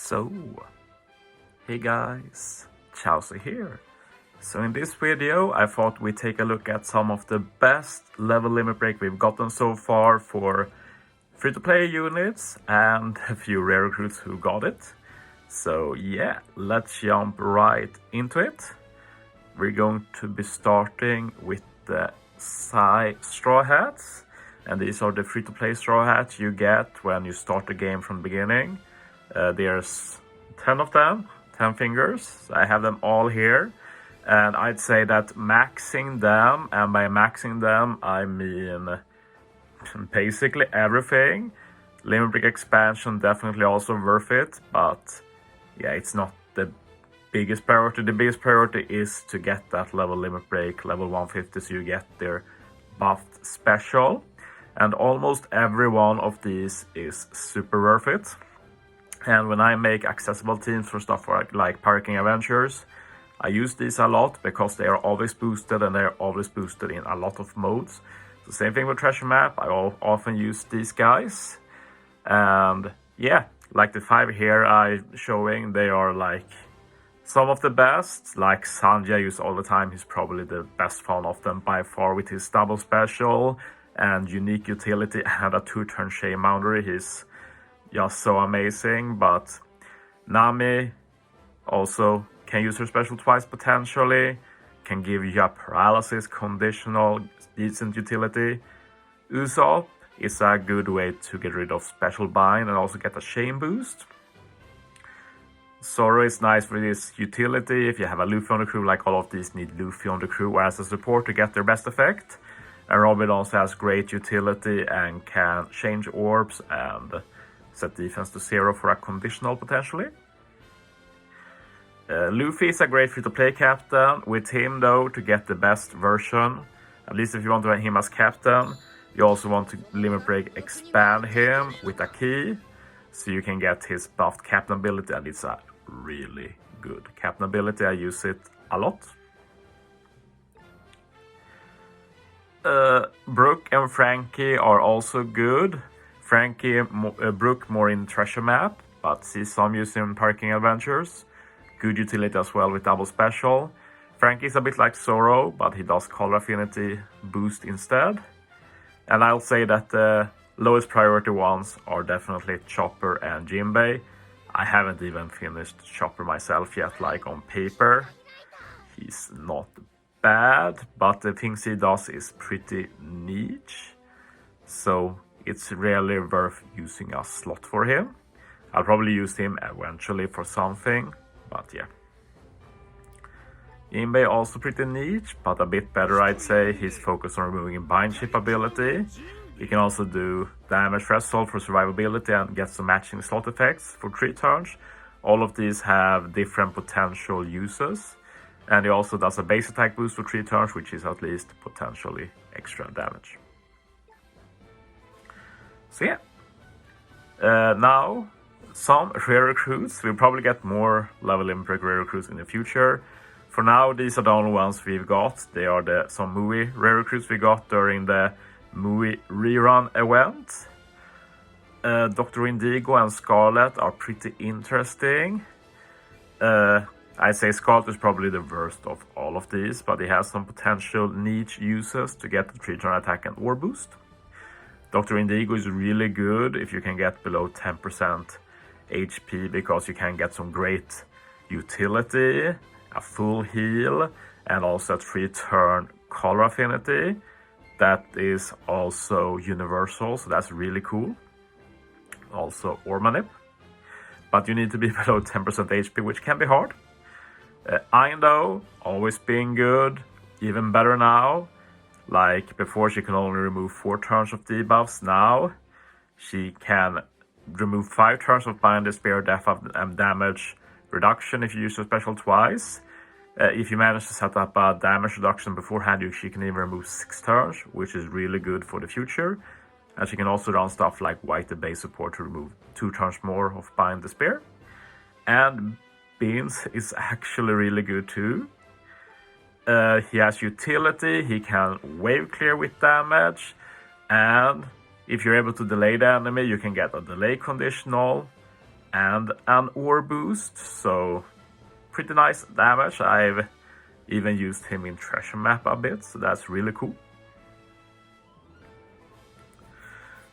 So, hey guys, Chauzu here. So in this video I thought we'd take a look at some of the best level limit break we've gotten so far for free-to-play units and a few rare recruits who got it. So yeah, let's jump right into it. We're going to be starting with the Psy straw hats, and these are the free-to-play straw hats you get when you start the game from the beginning. There's 10 of them, 10 fingers. I have them all here, and I'd say that maxing them, and by maxing them I mean basically everything. Limit break expansion definitely also worth it, but yeah, it's not the biggest priority. The biggest priority is to get that level limit break level 150, so you get their buffed special, and almost every one of these is super worth it. And when I make accessible teams for stuff like parking adventures, I use these a lot because they are always boosted, and they're always boosted in a lot of modes. The same thing with Trashmap, I often use these guys. And yeah, like the 5 here I'm showing, they are like some of the best. Like Sanjay I use all the time, he's probably the best one of them by far with his double special and unique utility and a 2-turn shame boundary. He's just so amazing. But Nami also can use her special twice potentially, can give you a paralysis conditional, decent utility. Usopp is a good way to get rid of special bind and also get a shame boost. Zoro is nice for this utility if you have a Luffy on the crew, like all of these need Luffy on the crew or as a support to get their best effect. And Robin also has great utility and can change orbs and set defense to 0 for a conditional potentially. Luffy is a great free-to-play captain. With him though, to get the best version, at least if you want to have him as captain, you also want to limit break expand him with a key, so you can get his buffed captain ability, and it's a really good captain ability. I use it a lot. Brook and Frankie are also good. Frankie, Brook more in Trashmap, but see some use in parking adventures. Good utility as well with double special. Frankie is a bit like Zoro, but he does color affinity boost instead. And I'll say that the lowest priority ones are definitely Chopper and Jinbei. I haven't even finished Chopper myself yet, like on paper. He's not bad, but the things he does is pretty niche. So it's really worth using a slot for him. I'll probably use him eventually for something, but yeah. Jinbei also pretty niche, but a bit better I'd say. He's focused on removing bind chip ability. He can also do damage threshold for survivability and get some matching slot effects for 3 turns. All of these have different potential uses. And he also does a base attack boost for 3 turns, which is at least potentially extra damage. So yeah. Now, some rare recruits. We'll probably get more level limit break rare recruits in the future. For now, these are the only ones we've got. They are some movie rare recruits we got during the movie rerun event. Dr. Indigo and Scarlet are pretty interesting. I'd say Scarlet is probably the worst of all of these, but he has some potential niche uses to get the 3-turn attack and orb boost. Dr. Indigo is really good if you can get below 10% HP, because you can get some great utility, a full heal, and also a 3-turn color affinity. That is also universal, so that's really cool. Also Ormanip. But you need to be below 10% HP, which can be hard. Aindo, always being good, even better now. Like before she can only remove 4 turns of debuffs, now she can remove 5 turns of bind, despair, death and damage reduction if you use her special twice. If you manage to set up a damage reduction beforehand, she can even remove 6 turns, which is really good for the future. And she can also run stuff like White the base support to remove 2 turns more of bind, despair. And Beans is actually really good too. He has utility, he can wave clear with damage, and if you're able to delay the enemy, you can get a delay conditional. and an orb boost, so pretty nice damage. I've even used him in Trashmap a bit, so that's really cool.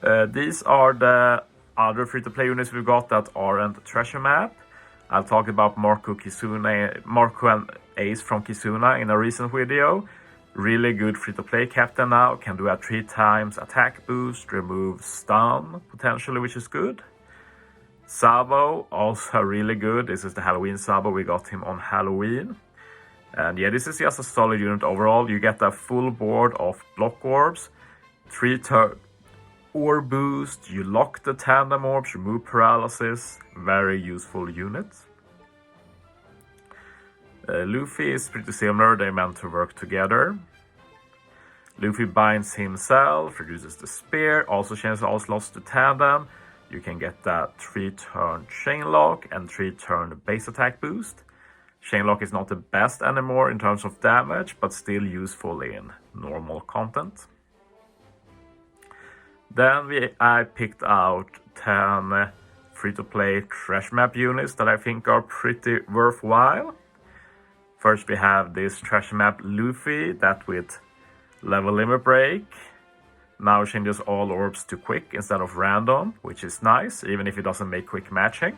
These are the other free-to-play units we got that aren't Trashmap. I'll talk about Marco and Ace from Kizuna in a recent video. Really good free-to-play captain now, can do a 3 times attack boost, remove stun potentially, which is good. Sabo, also really good. This is the Halloween Sabo, we got him on Halloween. And yeah, this is just a solid unit overall. You get a full board of block orbs, 3 turn orb boost, you lock the tandem orbs, remove paralysis, very useful unit. Luffy is pretty similar, they're meant to work together. Luffy binds himself, reduces the spear, also changes all slots to tandem. You can get that 3-turn chain lock and 3-turn base attack boost. Chain lock is not the best anymore in terms of damage, but still useful in normal content. Then I picked out 10 free-to-play Trashmap units that I think are pretty worthwhile. First we have this Trashmap Luffy that with level limit break now changes all orbs to quick instead of random, which is nice, even if it doesn't make quick matching.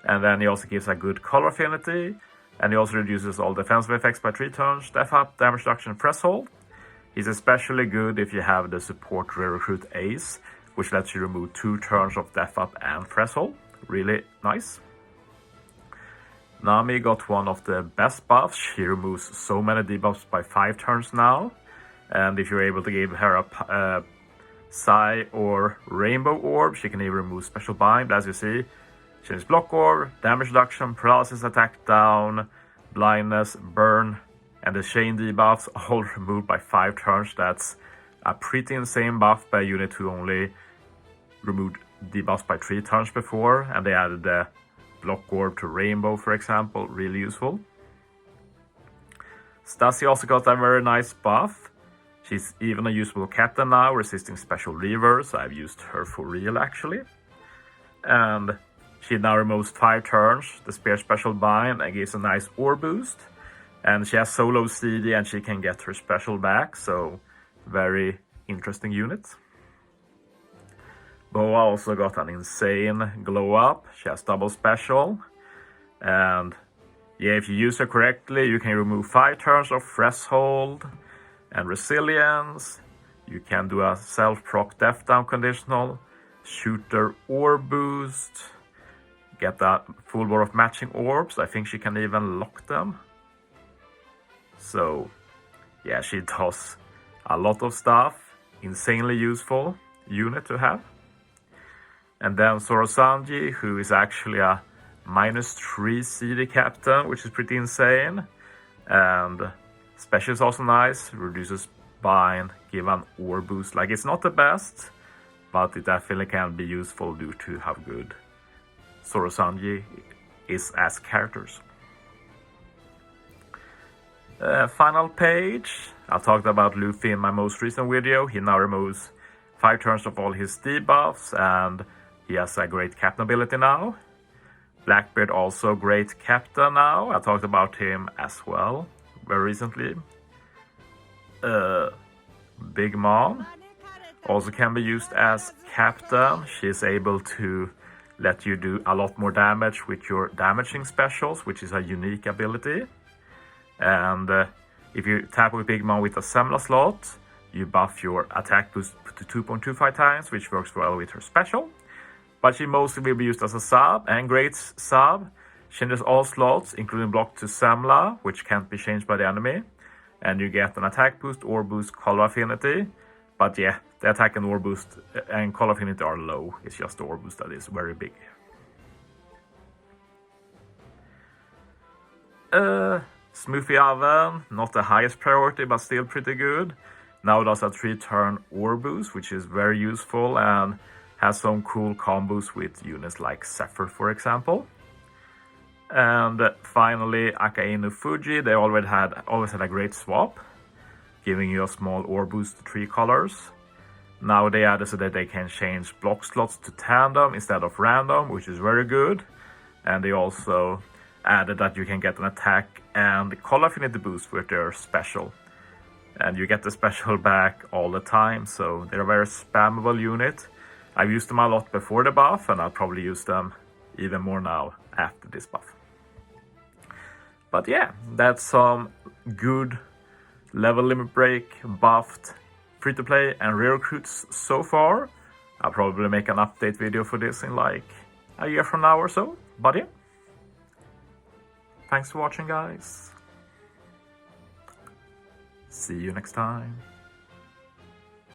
And then he also gives a good color affinity, and he also reduces all defensive effects by 3 turns, step up, damage reduction, threshold. He's especially good if you have the support recruit Ace, which lets you remove 2 turns of death up and threshold. Really nice. Nami got one of the best buffs. She removes so many debuffs by 5 turns now. And if you're able to give her a Psy or Rainbow Orb, she can even remove Special Bind, as you see. Change Block Orb, Damage Reduction, Paralysis Attack Down, Blindness, Burn, and the Chain debuffs all removed by 5 turns. That's a pretty insane buff by a unit who only removed debuffs by 3 turns before, and they added the Block Orb to Rainbow, for example, really useful. Stassi also got a very nice buff. She's even a usable captain now, resisting special reverse. I've used her for real actually. And she now removes 5 turns, the Spear Special Bind, and gives a nice orb boost. And she has solo CD and she can get her special back, so very interesting unit. Boa also got an insane glow up. She has double special. And yeah, if you use her correctly, you can remove 5 turns of threshold and resilience. You can do a self-proc death down conditional, shooter orb boost, get a full board of matching orbs. I think she can even lock them. So yeah, she does a lot of stuff. Insanely useful unit to have. And then Sorosanji, who is actually a -3 CD captain, which is pretty insane. And special is also nice, reduces bind, give an orb boost. Like, it's not the best, but it definitely can be useful due to how good Sorosanji is as characters. Final page. I talked about Luffy in my most recent video. He now removes 5 turns of all his debuffs, and he has a great captain ability now. Blackbeard also great captain now. I talked about him as well very recently. Big Mom also can be used as captain. She's able to let you do a lot more damage with your damaging specials, which is a unique ability. And if you tap with Big Mom with a Semla slot, you buff your attack boost to 2.25 times, which works well with her special. But she mostly will be used as a sub, and great sub. Changes all slots, including block to Semla, which can't be changed by the enemy. And you get an attack boost, orb boost, color affinity. But yeah, the attack and orb boost and color affinity are low. It's just the orb boost that is very big. Smoothie Oven, not the highest priority, but still pretty good. Now does a 3-turn orb boost, which is very useful and has some cool combos with units like Zephyr, for example. And finally, Akainu Fuji, they always had a great swap, giving you a small orb boost to 3 colors. Now they added so that they can change block slots to tandem instead of random, which is very good. And they also added that you can get an attack and color affinity boost with their special. And you get the special back all the time, so they're a very spammable unit. I've used them a lot before the buff, and I'll probably use them even more now after this buff. But yeah, that's some good level limit break buffed free-to-play and rare recruits so far. I'll probably make an update video for this in like a year from now or so. But yeah, thanks for watching, guys. See you next time.